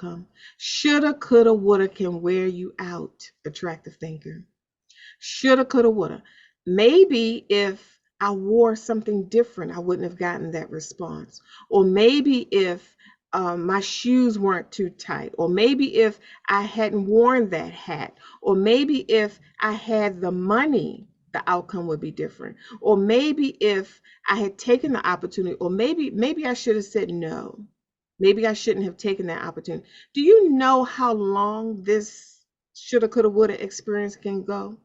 outcome. Shoulda, coulda, woulda can wear you out, attractive thinker. Shoulda, coulda, woulda. Maybe if I wore something different, I wouldn't have gotten that response. Or maybe if my shoes weren't too tight, or maybe if I hadn't worn that hat, or maybe if I had the money, the outcome would be different. Or maybe if I had taken the opportunity, or maybe I should have said no. Maybe I shouldn't have taken that opportunity. Do you know how long this shoulda, coulda, woulda experience can go?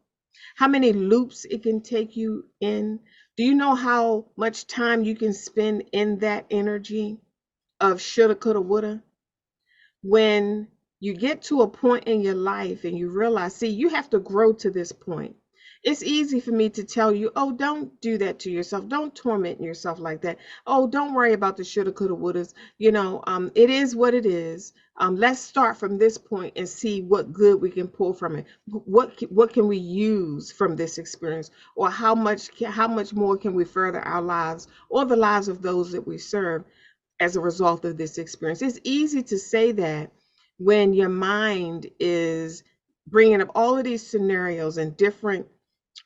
How many loops it can take you in? Do you know how much time you can spend in that energy of shoulda, coulda, woulda? When you get to a point in your life and you realize, see, you have to grow to this point. It's easy for me to tell you, oh, don't do that to yourself. Don't torment yourself like that. Oh, don't worry about the shoulda, coulda, wouldas. It is what it is. Let's start from this point and see what good we can pull from it. What can we use from this experience, or how much more can we further our lives or the lives of those that we serve as a result of this experience? It's easy to say that when your mind is bringing up all of these scenarios and different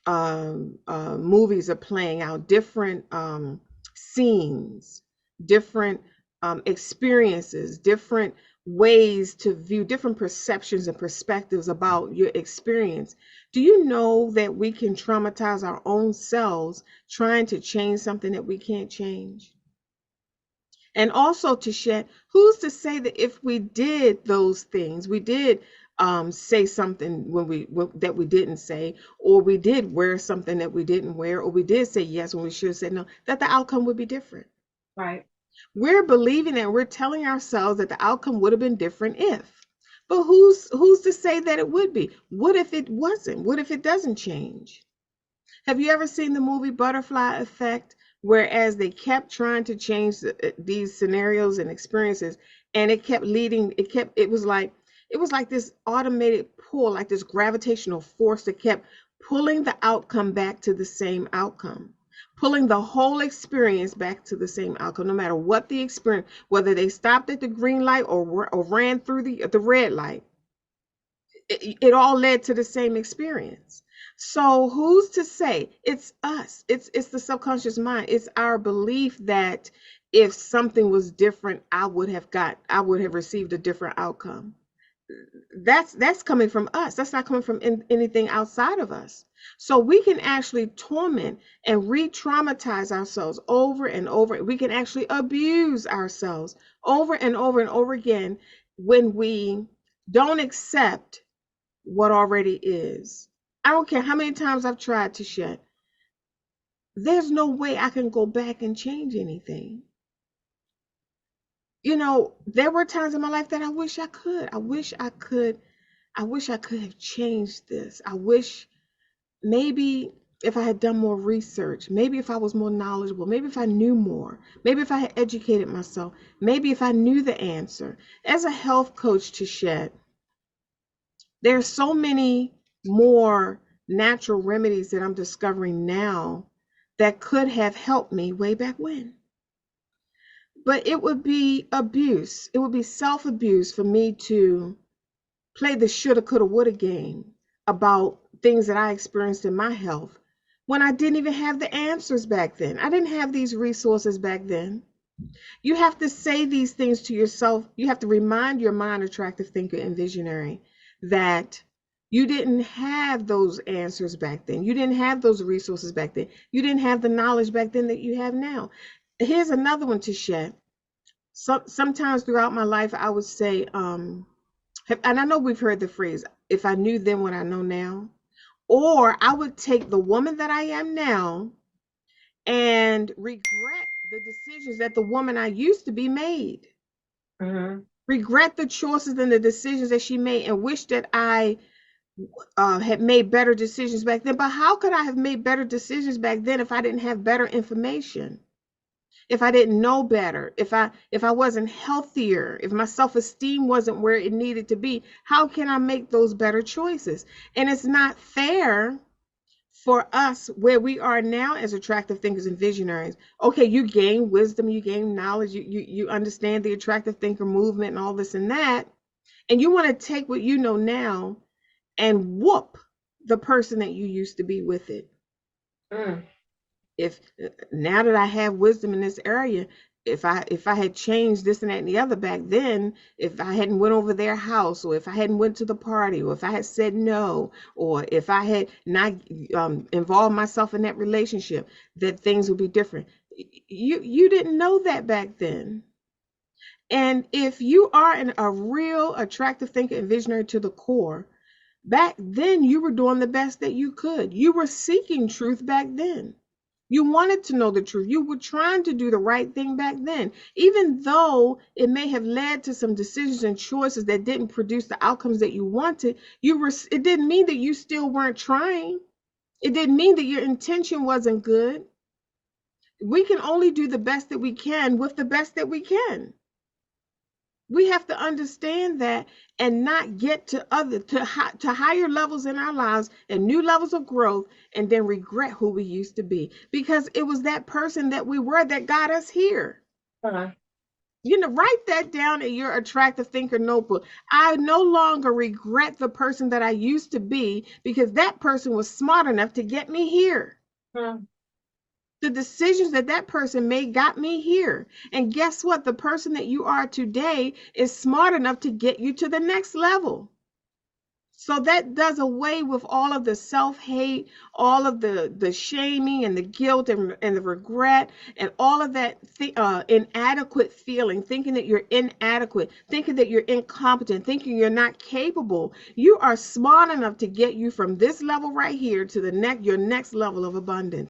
movies are playing out, different scenes, different experiences, different ways to view, different perceptions and perspectives about your experience. Do you know that we can traumatize our own selves trying to change something that we can't change? And also, to shed, who's to say that if we did those things, we did say something that we didn't say, or we did wear something that we didn't wear, or we did say yes when we should have said no, that the outcome would be different? Right. We're believing and we're telling ourselves that the outcome would have been different if. But who's to say that it would be? What if it wasn't? What if it doesn't change? Have you ever seen the movie Butterfly Effect? Whereas they kept trying to change these scenarios and experiences, and it kept leading. It was like this automated pull, like this gravitational force that kept pulling the outcome back to the same outcome, pulling the whole experience back to the same outcome, no matter what the experience, whether they stopped at the green light or ran through the red light. It all led to the same experience. So who's to say? It's us. It's the subconscious mind. It's our belief that if something was different, I would have received a different outcome. That's coming from us. That's not coming from anything outside of us. So we can actually torment and re-traumatize ourselves over and over. We can actually abuse ourselves over and over and over again when we don't accept what already is. I don't care how many times I've tried to shed. There's no way I can go back and change anything. There were times in my life that I wish I could. I wish I could have changed this. I wish maybe if I had done more research, maybe if I was more knowledgeable, maybe if I knew more, maybe if I had educated myself, maybe if I knew the answer. As a health coach, to shed, there's so many more natural remedies that I'm discovering now that could have helped me way back when. But it would be abuse. It would be self-abuse for me to play the shoulda, coulda, woulda game about things that I experienced in my health when I didn't even have the answers back then. I didn't have these resources back then. You have to say these things to yourself. You have to remind your mind, attractive thinker and visionary, that you didn't have those answers back then. You didn't have those resources back then. You didn't have the knowledge back then that you have now. Here's another one to share. Sometimes throughout my life, I would say, and I know we've heard the phrase, if I knew then what I know now, or I would take the woman that I am now and regret the decisions that the woman I used to be made. Mm-hmm. Regret the choices and the decisions that she made, and wish that I had made better decisions back then. But how could I have made better decisions back then if I didn't have better information? If I didn't know better, if I wasn't healthier, if my self-esteem wasn't where it needed to be, how can I make those better choices? And it's not fair for us where we are now as attractive thinkers and visionaries. Okay, you gain wisdom, you gain knowledge, you understand the attractive thinker movement and all this and that. And you want to take what you know now and whoop the person that you used to be with it. Mm. If now that I have wisdom in this area, if I had changed this and that and the other back then, if I hadn't went over their house, or if I hadn't went to the party, or if I had said no, or if I had not involved myself in that relationship, that things would be different. You didn't know that back then. And if you are a real attractive thinker and visionary to the core, back then you were doing the best that you could. You were seeking truth back then. You wanted to know the truth. You were trying to do the right thing back then. Even though it may have led to some decisions and choices that didn't produce the outcomes that you wanted, it didn't mean that you still weren't trying. It didn't mean that your intention wasn't good. We can only do the best that we can with the best that we can. We have to understand that and not get to higher levels in our lives and new levels of growth and then regret who we used to be, because it was that person that we were that got us here. Uh-huh. Write that down in your attractive thinker notebook. I no longer regret the person that I used to be, because that person was smart enough to get me here. Mm. The decisions that that person made got me here. And guess what? The person that you are today is smart enough to get you to the next level. So that does away with all of the self-hate, all of the shaming and the guilt and the regret and all of that inadequate feeling, thinking that you're inadequate, thinking that you're incompetent, thinking you're not capable. You are smart enough to get you from this level right here to your next level of abundance.